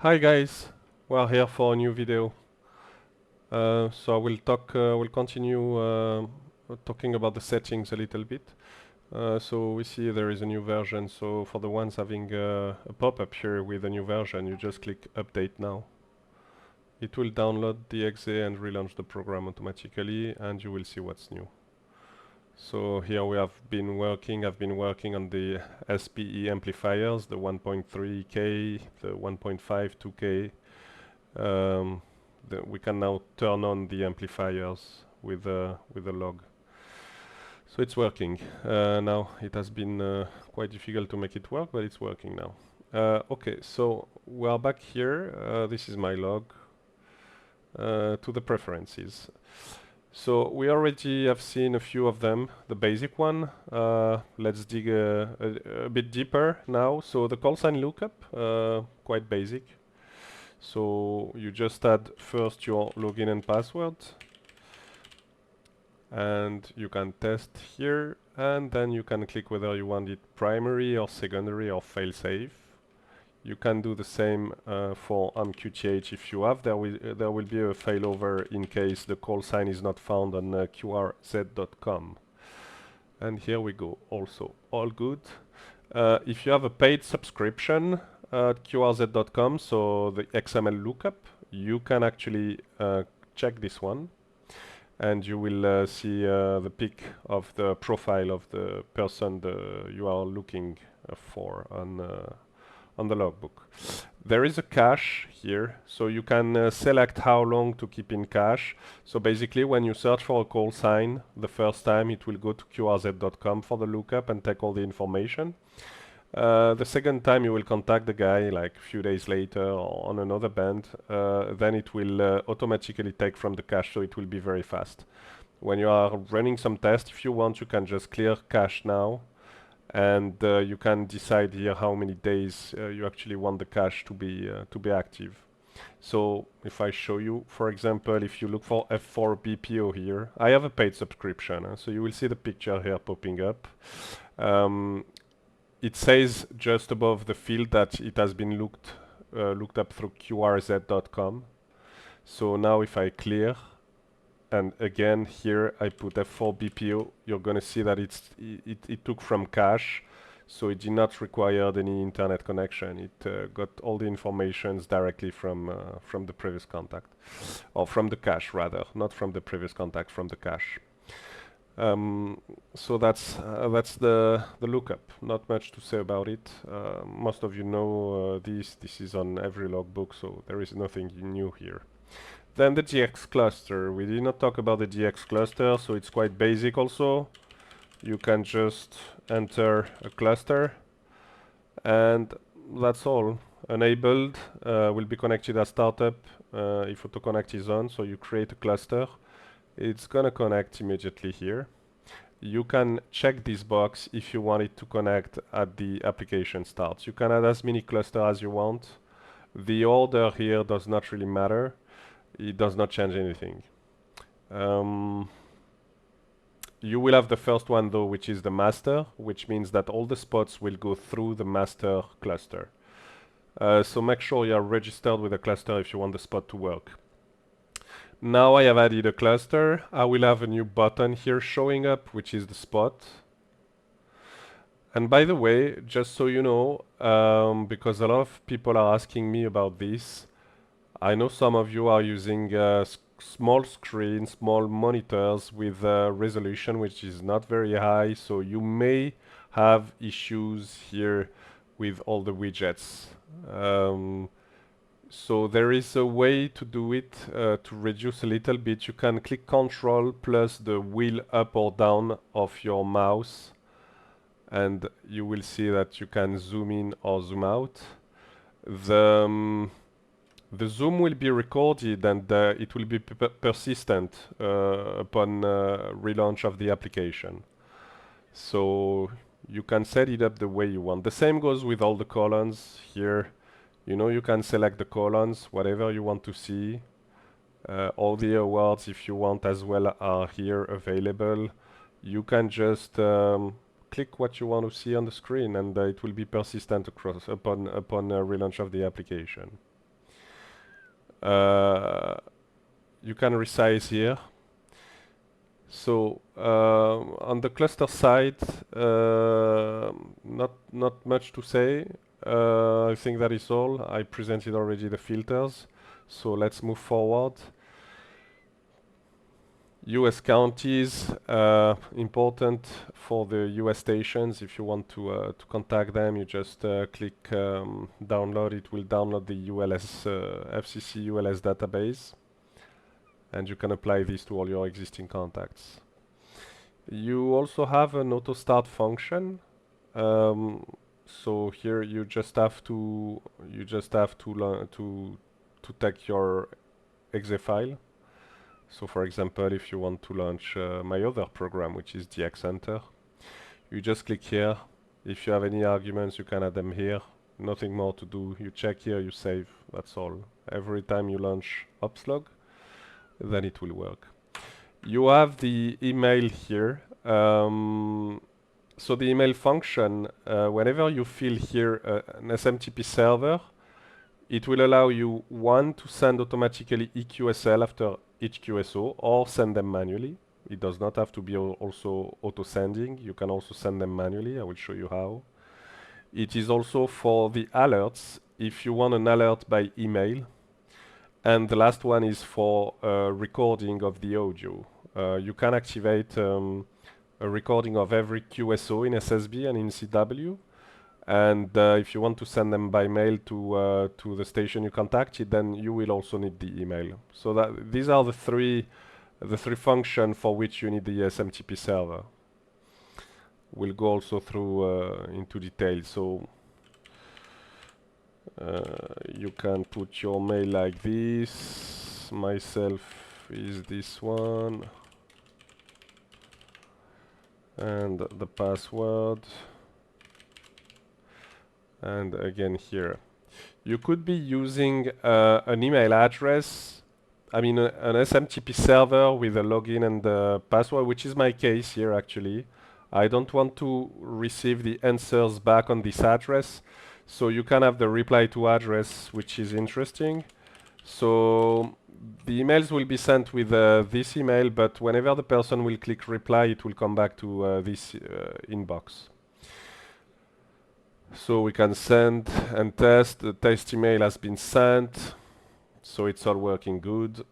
Hi guys, we're here for a new video. So we'll continue talking about the settings a little bit. So we see there is a new version. So for the ones having a pop-up here with a new version, you just click Update Now. It will download the exe and relaunch the program automatically, and you will see what's new. So here I've been working on the SPE amplifiers, the 1.3K, the 1.5, 2K. We can now turn on the amplifiers with a log. So it's working. Now it has been quite difficult to make it work, but it's working now. Okay, so we are back here. This is my log. To the preferences. So we already have seen a few of them. The basic one. Let's dig a bit deeper now. So the call sign lookup, quite basic. So you just add first your login and password, and you can test here, and then you can click whether you want it primary or secondary or failsafe. You can do the same for MQTH if you have. There will be a failover in case the call sign is not found on qrz.com. And here we go. Also all good. If you have a paid subscription at qrz.com, so the XML lookup, you can actually check this one, and you will see the pic of the profile of the person you are looking for on the logbook. There is a cache here, so you can select how long to keep in cache. So basically, when you search for a call sign the first time, it will go to qrz.com for the lookup and take all the information. The second time you will contact the guy like a few days later or on another band, then it will automatically take from the cache, so it will be very fast. When you are running some tests, if you want, you can just clear cache now, and you can decide here how many days you actually want the cache to be active. So if I show you, for example, if you look for F4 BPO here, I have a paid subscription, so you will see the picture here popping up. It says just above the field that it has been looked up through qrz.com. So now if I clear, and again here I put F4 BPO, you're gonna see that it took from cache, so it did not require any internet connection. It got all the informations directly from the previous contact, or from the cache rather, not from the previous contact, from the cache. So that's the lookup. Not much to say about it. Most of you know this. This is on every logbook, so there is nothing new here. Then the GX cluster. We did not talk about the GX cluster, so it's quite basic also. You can just enter a cluster, and that's all. Enabled will be connected as startup if autoconnect is on, so you create a cluster. It's gonna connect immediately here. You can check this box if you want it to connect at the application starts. You can add as many clusters as you want. The order here does not really matter. It does not change anything. You will have the first one though, which is the master, which means that all the spots will go through the master cluster. So make sure you are registered with a cluster if you want the spot to work. Now I have added a cluster. I will have a new button here showing up, which is the spot. And by the way, just so you know, because a lot of people are asking me about this, I know some of you are using small screens, small monitors with resolution which is not very high, so you may have issues here with all the widgets. So there is a way to do it to reduce a little bit. You can click Control plus the wheel up or down of your mouse, and you will see that you can zoom in or zoom out. The zoom will be recorded, and it will be persistent upon relaunch of the application. So you can set it up the way you want. The same goes with all the columns here. You know, you can select the columns, whatever you want to see. All the awards, if you want as well, are here available. You can just click what you want to see on the screen, and it will be persistent across upon relaunch of the application. you can resize here. So on the cluster side, not much to say. I think that is all. I presented already the filters. So let's move forward. US counties, important for the US stations. If you want to contact them, you just click download. It will download the ULS FCC ULS database, and you can apply this to all your existing contacts. You also have an auto start function. So here you just have to take your exe file. So for example, if you want to launch my other program, which is DX Center, you just click here. If you have any arguments, you can add them here. Nothing more to do. You check here, you save. That's all. Every time you launch OpsLog, then it will work. You have the email here. So the email function, whenever you fill here an SMTP server, it will allow you, one, to send automatically EQSL after each QSO, or send them manually. It does not have to be also auto-sending. You can also send them manually. I will show you how. It is also for the alerts, if you want an alert by email. And the last one is for recording of the audio. You can activate a recording of every QSO in SSB and in CW. And if you want to send them by mail to the station you contacted, then you will also need the email. So that these are the three functions for which you need the SMTP server. We'll go also through into detail. So you can put your mail like this. Myself is this one, and the password. And again here, you could be using an email address, an SMTP server with a login and the password, which is my case here actually. I don't want to receive the answers back on this address, so you can have the reply to address, which is interesting. So the emails will be sent with this email, but whenever the person will click reply, it will come back to this inbox. So we can send and test. The test email has been sent, so it's all working good.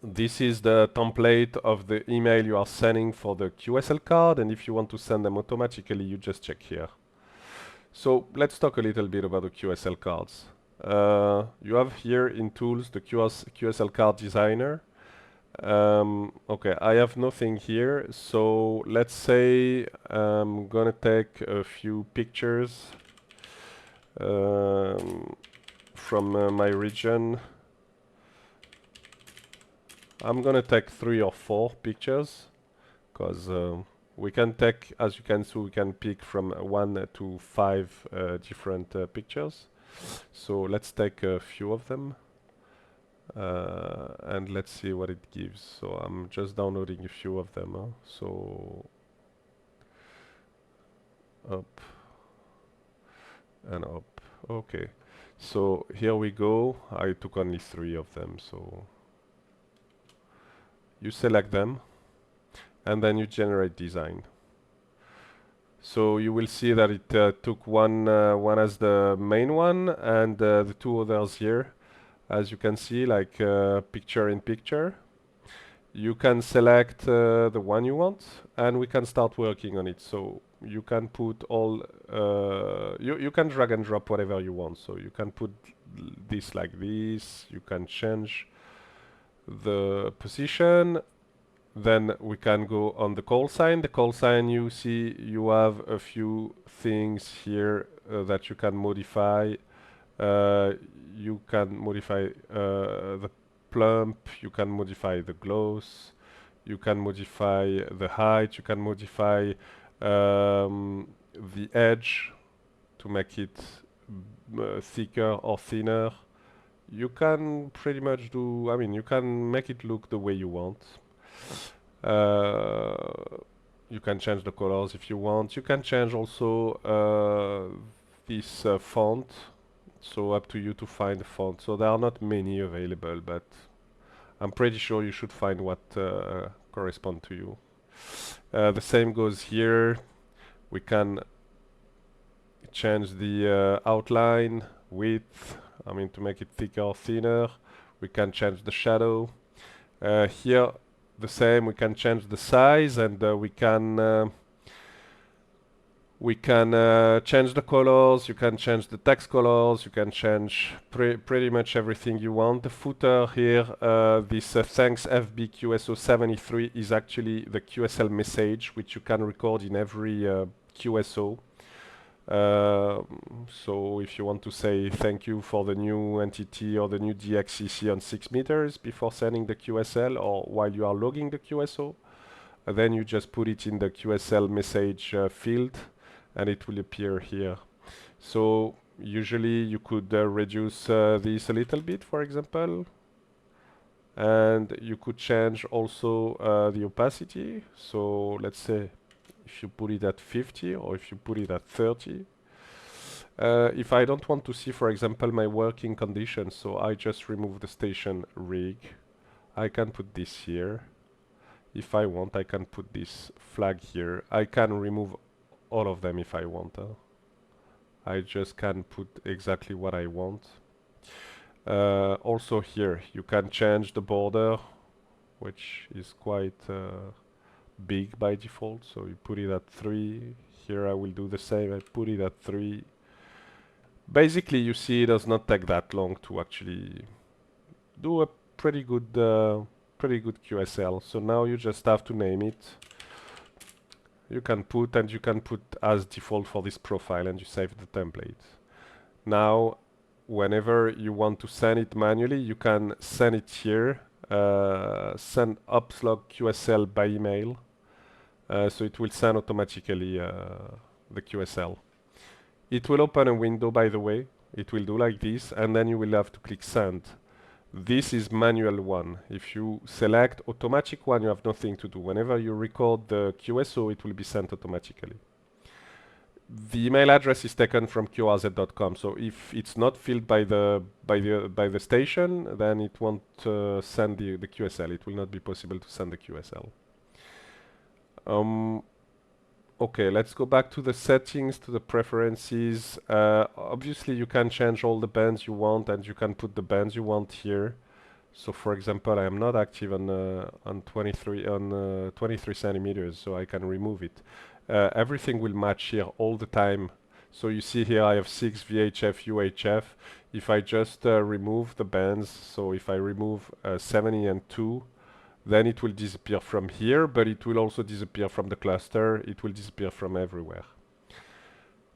This is the template of the email you are sending for the QSL card, and if you want to send them automatically, you just check here. So let's talk a little bit about the QSL cards. You have here in Tools the QSL card designer. Okay, I have nothing here, so let's say I'm gonna take a few pictures from my region. I'm gonna take 3 or 4 pictures, because we can take, as you can see, we can pick from 1 to 5 different pictures. So let's take a few of them. And let's see what it gives. So I'm just downloading a few of them. So up and up. Okay. So here we go. I took only 3 of them. So you select them, and then you generate design. So you will see that it took one as the main one, and the 2 others here. As you can see, like picture in picture. You can select the one you want, and we can start working on it. So you can put all, you can drag and drop whatever you want. So you can put this like this, you can change the position. Then we can go on the call sign. The call sign, you see, you have a few things here that you can modify. You can modify the plump, you can modify the gloss, you can modify the height, you can modify the edge to make it thicker or thinner. You can pretty much do, you can make it look the way you want. You can change the colors if you want. You can change also this font. So up to you to find the font. So there are not many available, but I'm pretty sure you should find what correspond to you. The same goes here. We can change the outline, width, I mean to make it thicker or thinner. We can change the shadow. Here the same, we can change the size, and we can change the colors, you can change the text colors, you can change pretty much everything you want. The footer here, this thanks FB QSO73 is actually the QSL message which you can record in every QSO. So if you want to say thank you for the new entity or the new DXCC on 6 meters before sending the QSL or while you are logging the QSO, then you just put it in the QSL message field and it will appear here. So usually you could reduce this a little bit, for example, and you could change also the opacity. So let's say if you put it at 50 or if you put it at 30. If I don't want to see, for example, my working conditions, so I just remove the station rig. I can put this here. If I want, I can put this flag here. I can remove all of them if I want. I just can put exactly what I want. Also here, you can change the border, which is quite big by default. So you put it at 3. Here I will do the same. I put it at 3. Basically, you see it does not take that long to actually do a pretty good QSL. So now you just have to name it. You can put as default for this profile and you save the template. Now, whenever you want to send it manually, you can send it here. Send OpsLog QSL by email. So it will send automatically the QSL. It will open a window, by the way. It will do like this, and then you will have to click send. This is manual one. If you select automatic one, you have nothing to do. Whenever you record the QSO, it will be sent automatically. The email address is taken from qrz.com. So if it's not filled by the station, then it won't send the QSL. It will not be possible to send the QSL. Okay, let's go back to the settings, to the preferences. Obviously, you can change all the bands you want, and you can put the bands you want here. So, for example, I am not active on 23 centimeters, so I can remove it. Everything will match here all the time. So you see here I have 6 VHF, UHF. If I just remove the bands, so if I remove 70 and 2, then it will disappear from here, but it will also disappear from the cluster. It will disappear from everywhere.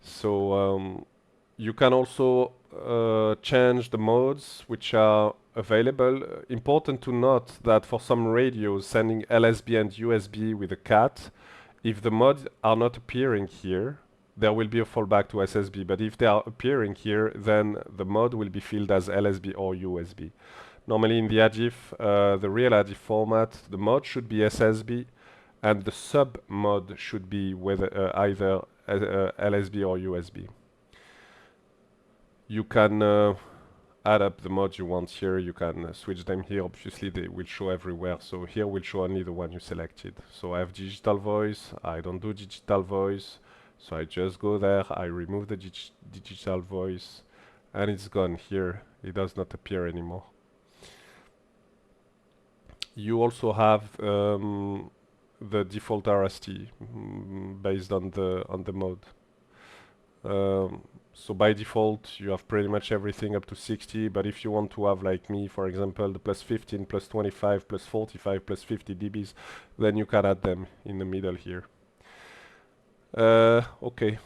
So you can also change the modes which are available. Important to note that for some radios sending LSB and USB with a CAT, if the modes are not appearing here, there will be a fallback to SSB. But if they are appearing here, then the mode will be filled as LSB or USB. Normally in the ADIF, the real ADIF format, the mode should be SSB, and the sub mode should be whether either LSB or USB. You can add up the modes you want here. You can switch them here. Obviously, they will show everywhere. So here will show only the one you selected. So I have digital voice. I don't do digital voice. So I just go there. I remove the digital voice, and it's gone here. It does not appear anymore. You also have the default RST based on the mode. So by default, you have pretty much everything up to 60, but if you want to have, like me, for example, the plus 15, plus 25, plus 45, plus 50 dBs, then you can add them in the middle here. Okay.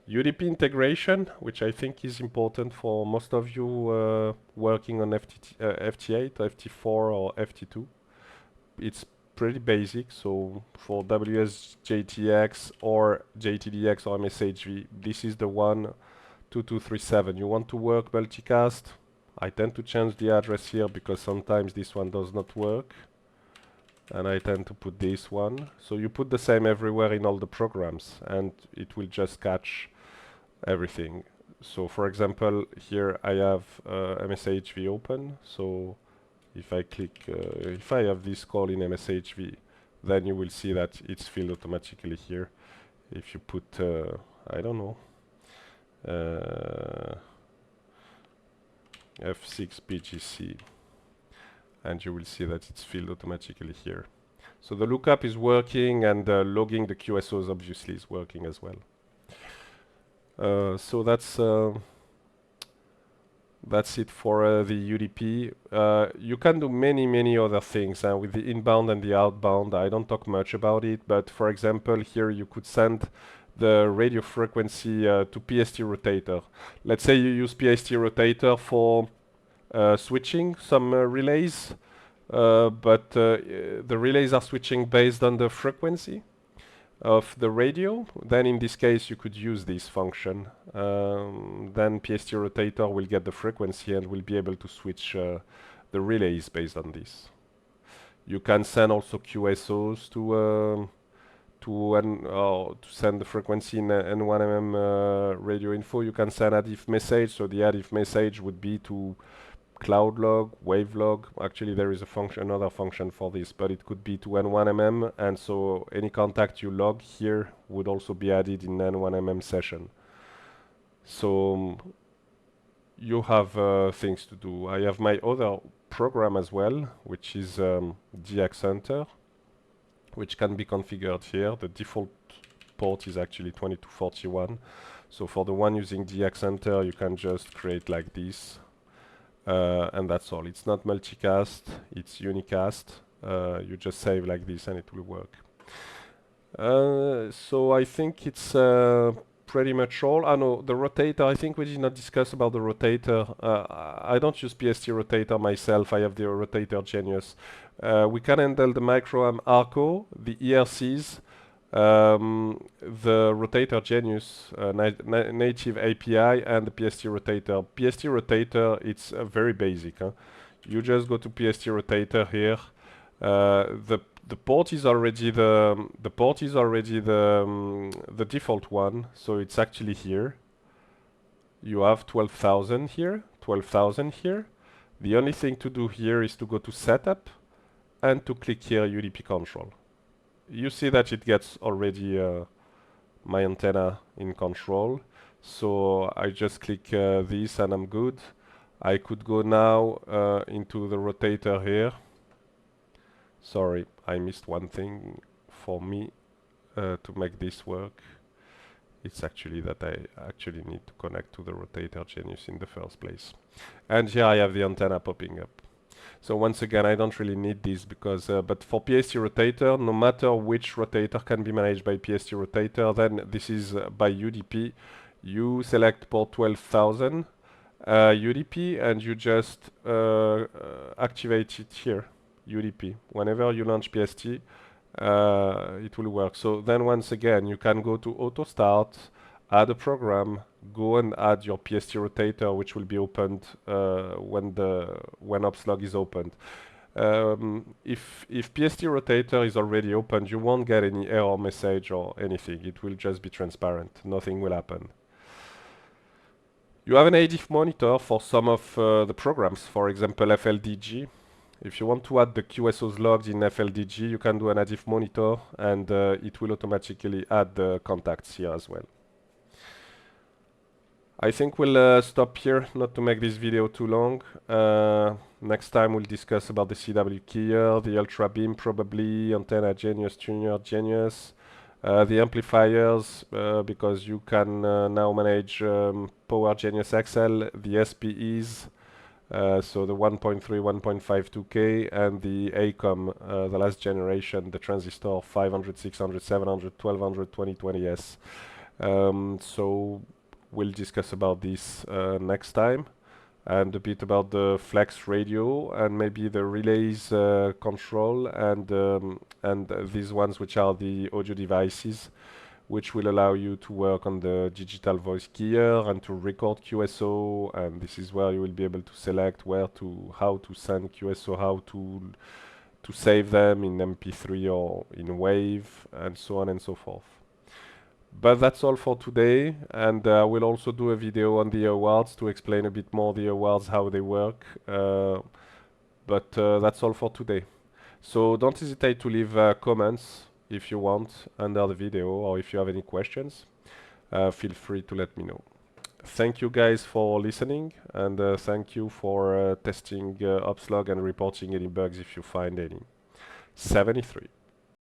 UDP integration, which I think is important for most of you working on FT8, FT4, or FT2. It's pretty basic, so for WSJTX or JTDX or MSHV, this is the one 2237. You want to work multicast. I tend to change the address here because sometimes this one does not work, and I tend to put this one. So you put the same everywhere in all the programs, and it will just catch everything. So for example, here I have MSHV open. So if I click, if I have this call in MSHV, then you will see that it's filled automatically here. If you put, I don't know, F6 BGC, and you will see that it's filled automatically here. So the lookup is working, and logging the QSOs obviously is working as well. So that's it for the UDP. You can do many other things with the inbound and the outbound. I don't talk much about it, but for example, here you could send the radio frequency to PST rotator. Let's say you use PST rotator for switching some relays, but the relays are switching based on the frequency of the radio. Then in this case you could use this function. Then PST rotator will get the frequency and will be able to switch the relays based on this. You can send also QSOs to send the frequency in N1mm radio info. You can send ADIF message, so the ADIF message would be to cloud log, wave log. Actually there is a function, another function for this, but it could be to N1mm, and so any contact you log here would also be added in N1mm session. So you have things to do. I have my other program as well, which is DX Center, which can be configured here. The default port is actually 2241. So for the one using DX Center, you can just create like this. And that's all. It's not multicast, it's unicast. You just save like this and it will work. So I think it's pretty much all. No, the rotator, I think we did not discuss about the rotator. I don't use PST rotator myself, I have the rotator Genius. We can handle the microam ARCO, the ERCs, the rotator Genius native API, and the PST rotator. PST rotator, it's very basic. You just go to PST rotator here. The port is already the default one, so it's actually here. You have 12,000 here, 12,000 here. The only thing to do here is to go to setup and to click here UDP control. You see that it gets already my antenna in control. So I just click this and I'm good. I could go now into the rotator here. Sorry, I missed one thing for me to make this work. It's actually that I actually need to connect to the rotator Genius in the first place. And here I have the antenna popping up. So once again, I don't really need this because, but for PST rotator, no matter which rotator can be managed by PST rotator, then this is by UDP. You select port 12,000 UDP and you just activate it here, UDP. Whenever you launch PST, it will work. So then once again, you can go to auto start, add a program, go and add your PST rotator, which will be opened when OpsLog is opened. If PST rotator is already opened, you won't get any error message or anything. It will just be transparent. Nothing will happen. You have an ADIF monitor for some of the programs, for example FLDG. If you want to add the QSOs logged in FLDG, you can do an ADIF monitor, and it will automatically add the contacts here as well. I think we'll stop here, not to make this video too long. Next time we'll discuss about the CW keyer, the Ultra Beam probably, antenna Genius, tuner Genius, the amplifiers, because you can now manage Power Genius XL, the SPEs, so the 1.3, 1.52K, and the ACOM, the last generation, the transistor 500, 600, 700, 1200, 2020S. So we'll discuss about this next time, and a bit about the flex radio and maybe the relays control and these ones which are the audio devices, which will allow you to work on the digital voice keyer and to record QSO, and this is where you will be able to select how to send QSO, how to save them in MP3 or in WAV, and so on and so forth. But that's all for today, and I will also do a video on the awards to explain a bit more the awards, how they work. But that's all for today. So don't hesitate to leave comments if you want under the video, or if you have any questions, feel free to let me know. Thank you guys for listening, and thank you for testing OpsLog and reporting any bugs if you find any. 73.